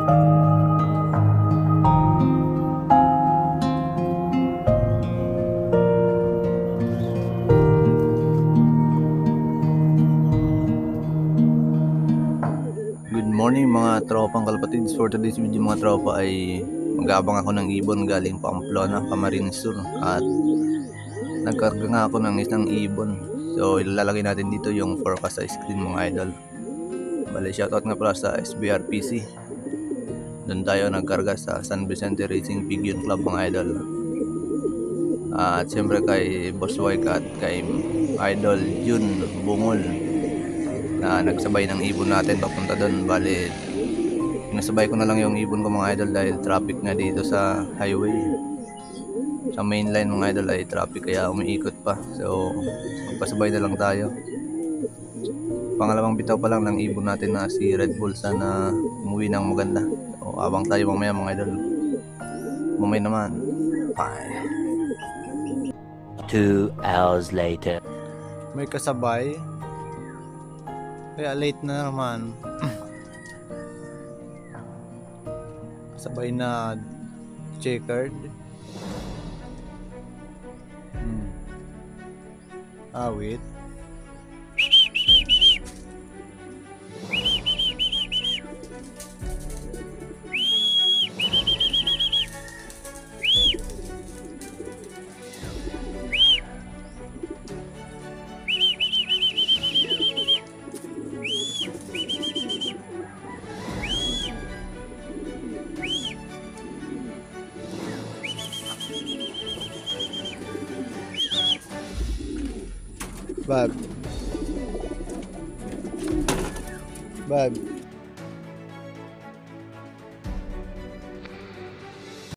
Good morning mga tropang kalapatids. For today's video mga tropa ay mag-aabang ako ng ibon galing Pamplona, Camarines Sur. At nagkarga nga ako ng isang ibon. So ilalagay natin dito yung forecast sa screen mga idol. Bale, shoutout nga pala sa SBRPC. Doon tayo nagkarga sa San Vicente Racing Pigeon Club mga idol. At siyempre kay Boss White at kay Idol Jun Bungol na nagsabay ng ibon natin papunta doon. Bale, pinasabay ko na lang yung ibon ko mga idol dahil traffic na dito sa highway. Sa main line mga idol ay traffic kaya umiikot pa. So magpasabay na lang tayo. Pangalawang bitaw pa lang ng ibon natin na si Red Bull, sana umuwi ng maganda. So abang tayo mamaya mga idol. Mamaya naman. Bye. 2 hours later. May kasabay. Kaya late na naman. Kasabay na checkered. Awit. Bab.